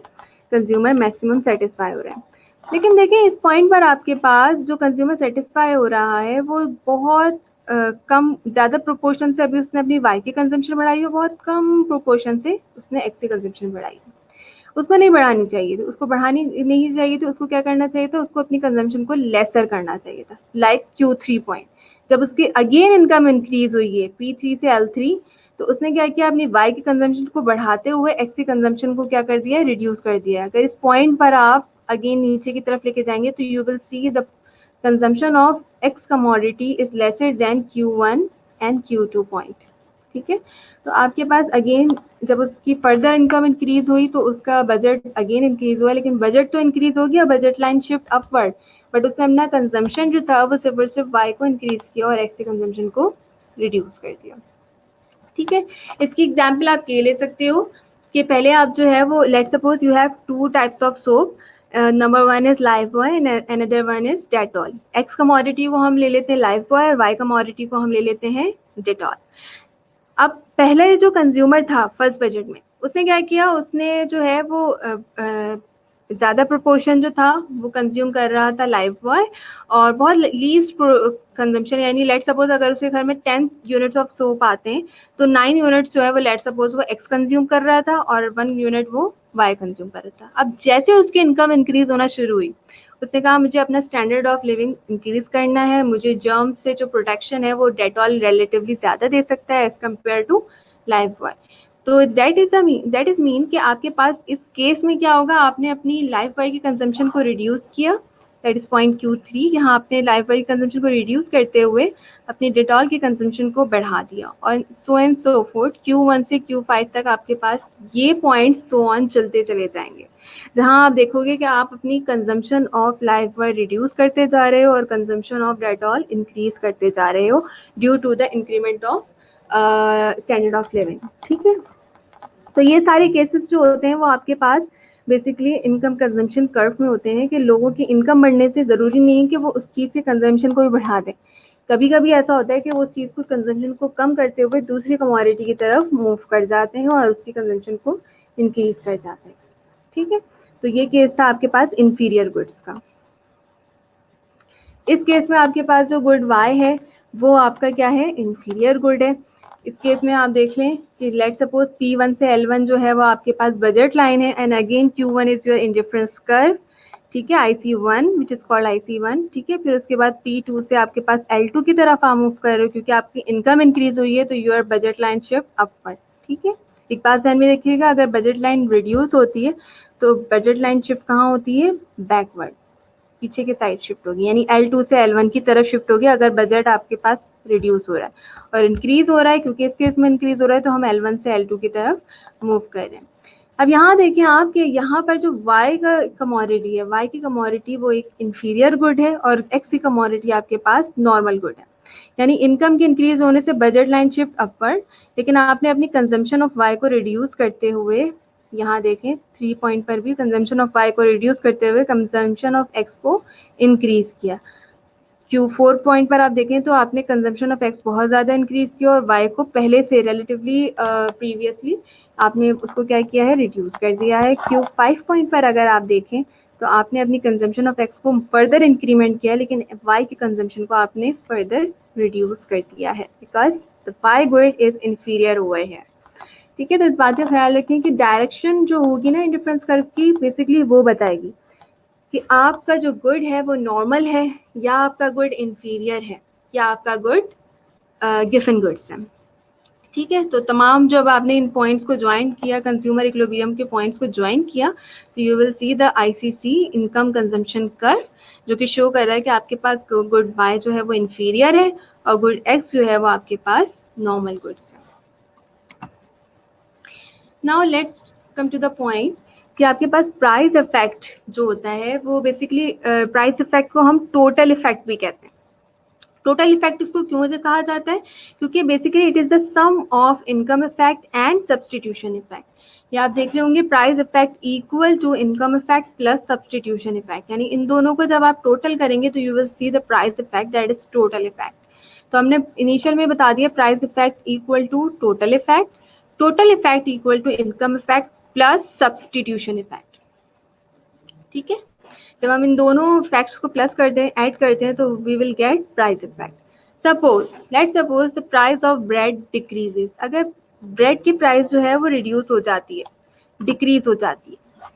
A: कंज्यूमर मैक्सिमम सेटिस्फाई हो रहा है। लेकिन देखें इस पॉइंट पर आपके पास जो कंज्यूमर सेटिस्फाई हो रहा है वो बहुत कम, ज़्यादा प्रोपोर्शन से अभी उसने अपनी वाई की कंजम्पशन बढ़ाई है, बहुत कम प्रोपोर्शन से उसने एक्स की कंजम्पशन बढ़ाई है। उसको नहीं बढ़ानी चाहिए थी, उसको बढ़ानी नहीं चाहिए थी, उसको क्या करना चाहिए था, उसको अपनी कंजम्पशन को लेसर करना चाहिए था, लाइक Q3 पॉइंट। जब उसकी अगेन इनकम इंक्रीज हुई है P3 से L3, तो उसने क्या किया, अपनी वाई की कंजम्पशन को बढ़ाते हुए एक्स की कंजम्पशन को क्या कर दिया, रिड्यूस कर दिया। अगर इस पॉइंट पर आप अगेन नीचे की तरफ लेके जाएंगे तो you will see the consumption of x commodity is lesser than Q1 and Q2 point, ठीक है। तो आपके पास अगेन जब उसकी फर्दर इनकम इंक्रीज हुई तो उसका बजट अगेन इंक्रीज हुआ, लेकिन बजट तो इंक्रीज हो गया, budget line shift upward, but उसने अपना कंजम्पशन जो था वो सिर्फ और सिर्फ वाई को इंक्रीज किया और एक्स की कंजम्पशन को रिड्यूस कर दिया, ठीक है। इसकी एग्जाम्पल आप ये ले सकते हो कि पहले आप जो है वो let suppose you have two types of soap, number one is life boy and another one is Dettol. X commodity को हम ले लेते हैं लाइफ बॉय और वाई कमोडिटी को हम ले लेते हैं डेटॉल। अब पहले जो कंज्यूमर था फर्स्ट बजट में, उसने क्या किया, उसने जो है वो ज़्यादा प्रोपोर्शन जो था वो कंज्यूम कर रहा था लाइफ बॉय, और बहुत लीस्ट कंजम्पशन, यानी लेट सपोज अगर उसके घर में 10 यूनिट्स ऑफ सोप आते हैं तो 9 यूनिट्स जो है वो लेट सपोज वो एक्स कंज्यूम कर रहा था और 1 यूनिट वो वाई कंज्यूम कर रहा था। अब जैसे उसकी इनकम इंक्रीज होना शुरू हुई, उसने कहा मुझे अपना स्टैंडर्ड ऑफ लिविंग इंक्रीज करना है, मुझे जर्म से जो प्रोटेक्शन है वो डेटॉल रिलेटिवली ज़्यादा दे सकता है as compare to Lifebuoy. तो दैट इज मीन कि आपके पास इस केस में क्या होगा, आपने अपनी लाइफ बॉय की कंजम्पशन को रिड्यूस किया, दैट इज पॉइंट Q3, यहाँ आपने लाइफ बॉय की कंजम्पशन को रिड्यूस करते हुए अपनी डेटॉल की कंजम्पशन को बढ़ा दिया, और so and so fourth Q1 से Q5 तक आपके पास ये पॉइंट सो ऑन चलते चले जाएंगे, जहां आप देखोगे कि आप अपनी consumption of life boy reduce करते जा रहे हो और कंजम्पशन ऑफ डेटॉल इंक्रीज करते जा रहे हो due to the increment of standard of living, ठीक है। तो ये सारे केसेस जो होते हैं वो आपके पास बेसिकली इनकम कंजम्पशन कर्व में होते हैं कि लोगों की इनकम बढ़ने से ज़रूरी नहीं है कि वो उस चीज़ के कंजम्पशन को भी बढ़ा दें। कभी कभी ऐसा होता है कि वो उस चीज़ को कंजम्पशन को कम करते हुए दूसरी कमोडिटी की तरफ मूव कर जाते हैं और उसकी कंजम्पशन को इंक्रीज कर जाते हैं, ठीक है। तो ये केस था आपके पास इंफीरियर गुड्स का। इस केस में आपके पास जो गुड वाई है वो आपका क्या है, इंफीरियर गुड है। इस केस में आप देख लें कि लेट सपोज P1 से L1 जो है वो आपके पास बजट लाइन है, and again Q1 is your indifference curve, ठीक है, IC1 which is called IC1, ठीक है। फिर उसके बाद P2 से आपके पास L2 की तरफ आप मूव कर रहे हो क्योंकि आपकी इनकम इंक्रीज हुई है तो your budget line shift upward, ठीक है। एक बात ध्यान में रखिएगा, अगर बजट लाइन रिड्यूस होती है तो बजट लाइन शिफ्ट कहाँ होती है, बैकवर्ड, पीछे की साइड शिफ्ट होगी, यानी L2 से L1 की तरफ शिफ्ट होगी अगर बजट आपके पास रिड्यूस हो रहा है, और इंक्रीज हो रहा है क्योंकि इस केस में इंक्रीज हो रहा है तो हम L1 से L2 की तरफ मूव कर रहे हैं। अब यहाँ देखिए आप कि यहाँ पर जो Y का कमोडिटी है, Y की कमोडिटी वो एक इंफीरियर गुड है और X की कमोडिटी आपके पास नॉर्मल गुड है। यानी इनकम के इंक्रीज होने से बजट लाइन शिफ्ट अपवर्ड, लेकिन आपने अपनी कंजम्पशन ऑफ Y को रिड्यूस करते हुए, यहाँ देखें 3 पॉइंट पर भी कंजम्पशन ऑफ Y को रिड्यूस करते हुए कंजम्पशन ऑफ X को इंक्रीज किया। Q4 पॉइंट पर आप देखें तो आपने कंजम्पशन ऑफ X बहुत ज़्यादा इंक्रीज किया और Y को पहले से रिलेटिवली प्रीवियसली आपने उसको क्या किया है, रिड्यूस कर दिया है। Q5 पॉइंट पर अगर आप देखें तो आपने अपनी कंजम्पशन ऑफ X को फर्दर इंक्रीमेंट किया, लेकिन Y की कंजम्पशन को आपने फर्दर रिड्यूस कर दिया है because the Y good is inferior over है। ठीक है, तो इस बात का ख्याल रखें कि डायरेक्शन जो होगी ना इंडिफरेंस कर्व की, बेसिकली वो बताएगी कि आपका जो गुड है वो नॉर्मल है या आपका गुड इंफीरियर है या आपका गुड गिवन गुड्स है। ठीक है, तो तमाम जब आपने इन पॉइंट्स को ज्वाइन किया, कंज्यूमर इक्विलिब्रियम के पॉइंट्स को ज्वाइन किया, तो you will see the ICC income consumption curve, जो कि शो कर रहा है कि आपके पास गुड बाय जो है वो इंफीरियर है और गुड एक्स जो है वो आपके पास नॉर्मल गुड्स है। Now let's come to the point कि आपके पास प्राइस इफेक्ट जो होता है वो बेसिकली प्राइस इफेक्ट को हम टोटल इफेक्ट भी कहते हैं। टोटल इफेक्ट इसको क्यों से कहा जाता है, क्योंकि basically it is the sum of income effect and substitution effect. या आप देख रहे होंगे price effect equal to income effect plus substitution effect, यानी इन दोनों को जब आप टोटल करेंगे तो you will see the price effect that is total effect. तो हमने इनिशियल में बता दिया price effect equal to total effect equal to income effect plus substitution effect. ठीक है, जब हम इन दोनों फैक्ट्स को प्लस करते हैं, ऐड करते हैं, तो we will get price effect. Let's suppose the price of bread decreases. अगर ब्रेड की प्राइस जो है वो रिड्यूस हो जाती है, डिक्रीज हो जाती है,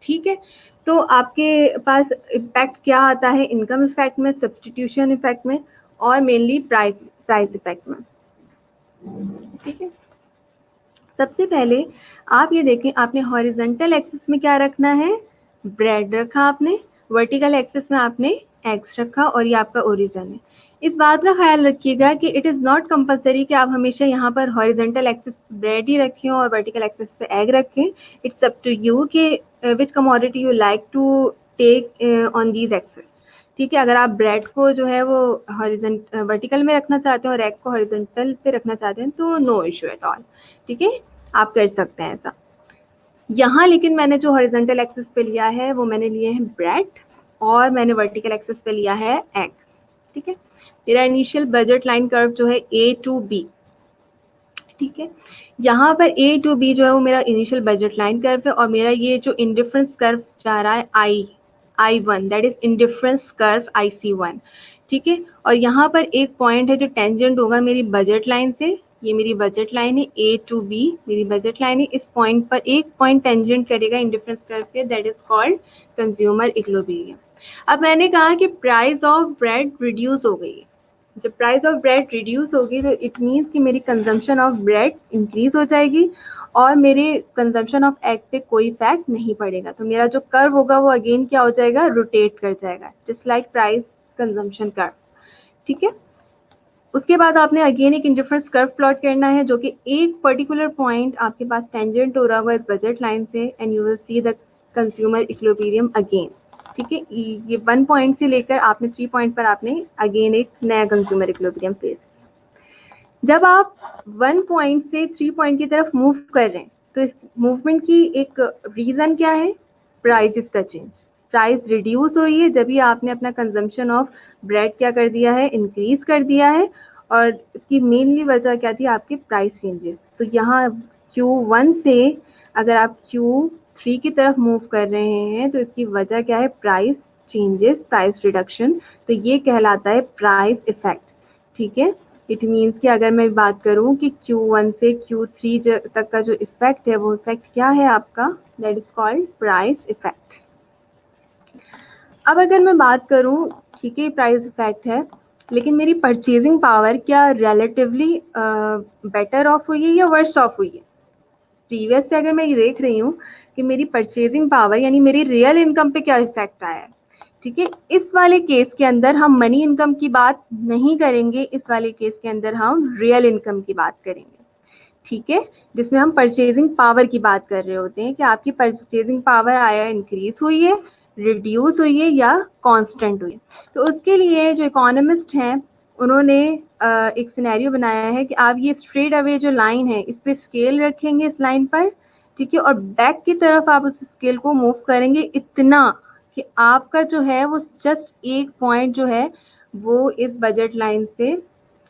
A: ठीक है, तो आपके पास इफेक्ट क्या आता है, इनकम इफेक्ट में, सब्सटीट्यूशन इफेक्ट में और मेनली प्राइस इफेक्ट में। ठीक है, सबसे पहले आप ये देखें, आपने हॉरिजॉन्टल एक्सिस में क्या रखना है, ब्रेड रखा आपने, वर्टिकल एक्सिस में आपने एक्स रखा और ये आपका ओरिजिन है। इस बात का ख्याल रखिएगा कि इट इज़ नॉट कंपलसरी कि आप हमेशा यहाँ पर हॉरिजॉन्टल एक्सिस ब्रेड ही रखें और वर्टिकल एक्सिस पे एग रखें। इट्स अप टू यू कि which commodity you like to take on these axis. ठीक है, अगर आप ब्रेड को जो है वो वर्टिकल में रखना चाहते हैं और एग को हॉरिजॉन्टल पे रखना चाहते हैं तो नो इशू एट ऑल। ठीक है, आप कर सकते हैं ऐसा। यहाँ लेकिन मैंने जो हॉरिजॉन्टल एक्सिस पे लिया है वो मैंने लिए हैं ब्रेड और मैंने वर्टिकल एक्सिस पे लिया है एग। ठीक है, मेरा इनिशियल बजट लाइन कर्व जो है A to B। ठीक है, यहाँ पर A to B जो है वो मेरा इनिशियल बजट लाइन कर्व है और मेरा ये जो इंडिफरेंस कर्व जा रहा है I1 that is indifference curve IC1। ठीक है, और यहाँ पर एक पॉइंट है जो टेंजेंट होगा मेरी बजट लाइन से, ये मेरी बजट लाइन है A to B, मेरी बजट लाइन है, इस पॉइंट पर एक पॉइंट टेंजेंट करेगा इंडिफरेंस कर्व के, that is called consumer equilibrium. अब मैंने कहा कि प्राइस ऑफ ब्रेड रिड्यूस हो गई है, जब प्राइस ऑफ ब्रेड रिड्यूस होगी तो इट मीन्स कि मेरी कंजम्पशन ऑफ ब्रेड इंक्रीज हो जाएगी और मेरे कंजम्पशन ऑफ एग पे कोई इफेक्ट नहीं पड़ेगा। तो मेरा जो कर्व होगा वो अगेन क्या हो जाएगा, रोटेट कर जाएगा, just like price consumption curve. ठीक है, उसके बाद आपने अगेन एक इंडिफरेंस कर्व प्लॉट करना है जो कि एक पर्टिकुलर पॉइंट आपके पास टेंजेंट हो रहा होगा इस बजट लाइन से and you will see the consumer equilibrium again. ठीक है, ये 1 पॉइंट से लेकर आपने 3 पॉइंट पर आपने अगेन एक नया कंज्यूमर इक्विलिब्रियम फेस किया। जब आप 1 पॉइंट से 3 पॉइंट की तरफ मूव कर रहे हैं तो इस मूवमेंट की एक रीज़न क्या है, प्राइसेस का चेंज। प्राइस रिड्यूस हुई है जब भी आपने अपना कंजम्पशन ऑफ ब्रेड क्या कर दिया है, इंक्रीज कर दिया है, और इसकी मेनली वजह क्या थी, आपके प्राइस चेंजेस। तो यहाँ Q1 से अगर आप Q3 की तरफ मूव कर रहे हैं तो इसकी वजह क्या है, प्राइस चेंजेस, प्राइस रिडक्शन, तो ये कहलाता है प्राइस इफेक्ट। ठीक है, इट मीन्स कि अगर मैं बात करूं कि Q1 से Q3 तक का जो इफेक्ट है वो इफेक्ट क्या है आपका, that is called price effect. अब अगर मैं बात करूं, ठीक है प्राइस इफेक्ट है, लेकिन मेरी परचेजिंग पावर क्या रिलेटिवली बेटर ऑफ हुई है या वर्स ऑफ हुई है। प्रीवियस से अगर मैं ये देख रही हूँ कि मेरी परचेजिंग पावर यानी मेरी रियल इनकम पे क्या इफेक्ट आया है, ठीक है, इस वाले केस के अंदर हम मनी इनकम की बात नहीं करेंगे, इस वाले केस के अंदर हम रियल इनकम की बात करेंगे। ठीक है, जिसमें हम परचेजिंग पावर की बात कर रहे होते हैं कि आपकी परचेजिंग पावर आया इंक्रीज हुई है, रिड्यूस हुई है या कांस्टेंट हुई है। तो उसके लिए जो इकोनॉमिस्ट हैं उन्होंने एक सिनेरियो बनाया है कि आप ये स्ट्रेट अवे जो लाइन है इस पे स्केल रखेंगे इस लाइन पर, ठीक है, और बैक की तरफ आप उस स्केल को मूव करेंगे इतना कि आपका जो है वो जस्ट एक पॉइंट जो है वो इस बजट लाइन से,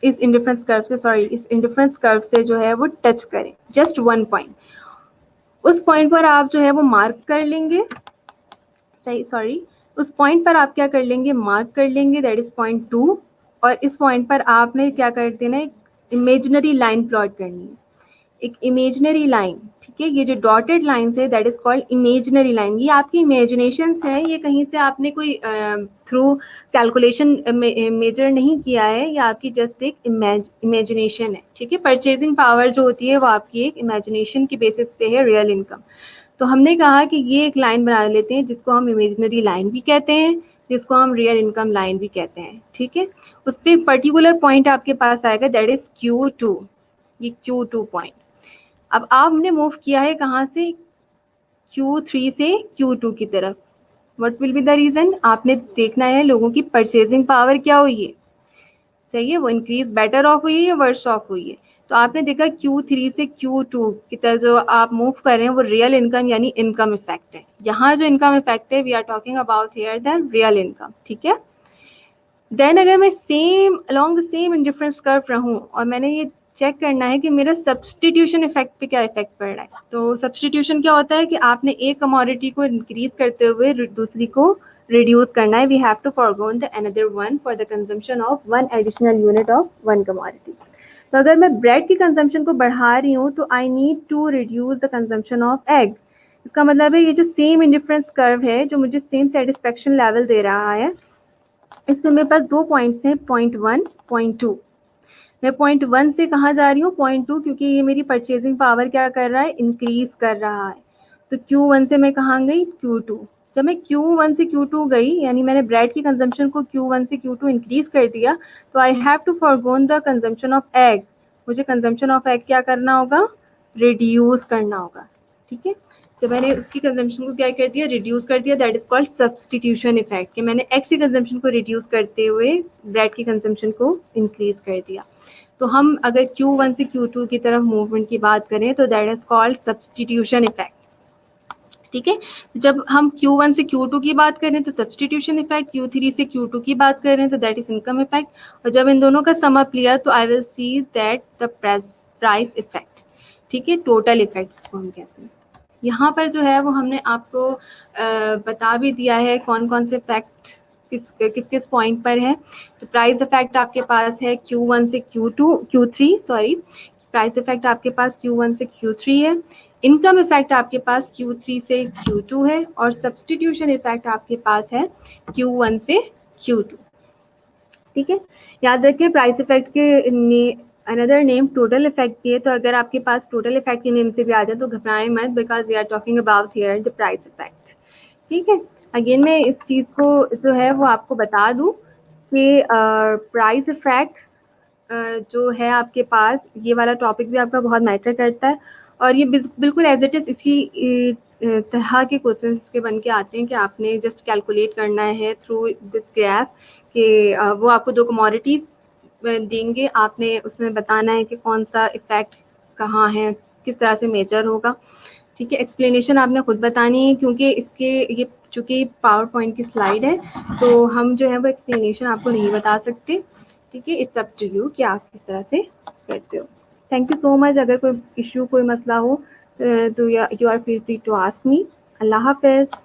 A: इस इंडिफरेंस कर्व से, सॉरी, इस इंडिफरेंस कर्व से जो है वो टच करें, जस्ट वन पॉइंट। उस पॉइंट पर आप जो है वो मार्क कर लेंगे, सही, सॉरी, उस पॉइंट पर आप क्या कर लेंगे, मार्क कर लेंगे, दैट इज पॉइंट 2। और इस पॉइंट पर आपने क्या कर देना है, इमेजिनरी लाइन प्लॉट करनी है, एक इमेजिनरी लाइन। ठीक है, ये जो डॉटेड लाइन है that is called imaginary line. ये आपकी इमेजिनेशन है, ये कहीं से आपने कोई थ्रू कैलकुलेशन मेजर नहीं किया है, ये आपकी जस्ट एक इमेजिनेशन है। ठीक है, परचेजिंग पावर जो होती है वो आपकी एक इमेजिनेशन की बेसिस पे है रियल इनकम। तो हमने कहा कि ये एक लाइन बना लेते हैं जिसको हम इमेजिनरी लाइन भी कहते हैं, जिसको हम रियल इनकम लाइन भी कहते हैं। ठीक है, उस पर एक पर्टिकुलर पॉइंट आपके पास आएगा दैट इज Q2, ये Q2 पॉइंट। अब आपने मूव किया है कहाँ से, Q3 से Q2 की तरफ। What will be the reason, आपने देखना है लोगों की परचेजिंग पावर क्या हुई है, सही है, वो इंक्रीज बेटर ऑफ हुई है या वर्स ऑफ हुई है। तो आपने देखा Q3 से Q2 की तरफ जो आप मूव कर रहे हैं वो रियल इनकम यानी इनकम इफेक्ट है। यहाँ जो इनकम इफेक्ट है we are talking about here the real income. ठीक है, देन अगर मैं same along the same indifference curve रहूं और मैंने ये चेक करना है कि मेरा सब्सटीट्यूशन इफेक्ट पे क्या इफेक्ट पड़ रहा है। तो सब्सटीट्यूशन क्या होता है कि आपने एक कमोडिटी को इंक्रीज करते हुए दूसरी को रिड्यूस करना है। We have to forgo the another one for the consumption of one additional unit of one commodity. तो अगर मैं ब्रेड की कंजम्पशन को बढ़ा रही हूँ तो I need to reduce the consumption of egg. इसका मतलब है ये जो सेम इंडिफरेंस कर्व है जो मुझे सेम सेटिस्फेक्शन लेवल दे रहा है, इसमें मेरे पास दो पॉइंट्स हैं, पॉइंट 1, पॉइंट 2। मैं पॉइंट 1 से कहाँ जा रही हूँ, पॉइंट 2, क्योंकि ये मेरी परचेजिंग पावर क्या कर रहा है, इंक्रीज कर रहा है। तो Q1 से मैं कहाँ गई, Q2। जब मैं Q1 से Q2 गई यानी मैंने ब्रेड की कंजम्पशन को Q1 से Q2 इंक्रीज कर दिया, तो I have to forgone the consumption of egg. मुझे कंजम्पशन ऑफ एग क्या करना होगा, रिड्यूस करना होगा। ठीक है, जब मैंने उसकी कंजम्पशन को क्या कर दिया, रिड्यूस कर दिया, that is called substitution effect, कि मैंने एग की कंजम्पशन को रिड्यूस करते हुए ब्रेड की कंजम्पशन को इंक्रीज कर दिया। तो हम अगर Q1 से Q2 की तरफ मूवमेंट की बात करें तो that is called substitution effect. ठीक है, तो जब हम Q1 से Q2 की बात करें तो सब्सटीट्यूशन इफेक्ट, Q3 से Q2 की बात करें तो दैट इज इनकम इफेक्ट, और जब इन दोनों का सम अप लिया तो I will see that the price effect. ठीक है, टोटल इफेक्ट जिसको हम कहते हैं। यहाँ पर जो है वो हमने आपको बता भी दिया है कौन कौन से फैक्ट किस किस पॉइंट पर है। तो प्राइस इफेक्ट आपके पास है Q1 से Q3, सॉरी, प्राइस इफेक्ट आपके पास Q1 से Q3 है, इनकम इफेक्ट आपके पास Q3 से Q2 है, और सब्सटीट्यूशन इफेक्ट आपके पास है Q1 से Q2। ठीक है, याद रखें प्राइस इफेक्ट के अनदर नेम टोटल इफेक्ट की है, तो अगर आपके पास टोटल इफेक्ट के नेम से भी आ जाए तो घबराएं मत, because we are talking about here the price effect. ठीक है, अगेन मैं इस चीज़ को जो है वो आपको बता दूं कि प्राइस इफेक्ट जो है आपके पास, ये वाला टॉपिक भी आपका बहुत मैटर करता है, और ये बिल्कुल एज इट इज़ इसी तरह के क्वेश्चंस के बन के आते हैं कि आपने जस्ट कैलकुलेट करना है थ्रू दिस ग्राफ कि वो आपको दो कमोडिटीज़ देंगे, आपने उसमें बताना है कि कौन सा इफेक्ट कहाँ है, किस तरह से मेजर होगा। ठीक है, एक्सप्लेनेशन आपने खुद बतानी है क्योंकि इसके ये चूँकि पावर पॉइंट की स्लाइड है तो हम जो है वो एक्सप्लेनेशन आपको नहीं बता सकते। ठीक है, इट्स अप टू यू कि आप किस तरह से करते हो। Thank you so much. अगर कोई इश्यू कोई मसला हो तो you are feel free to ask me. अल्लाह हाफिज़।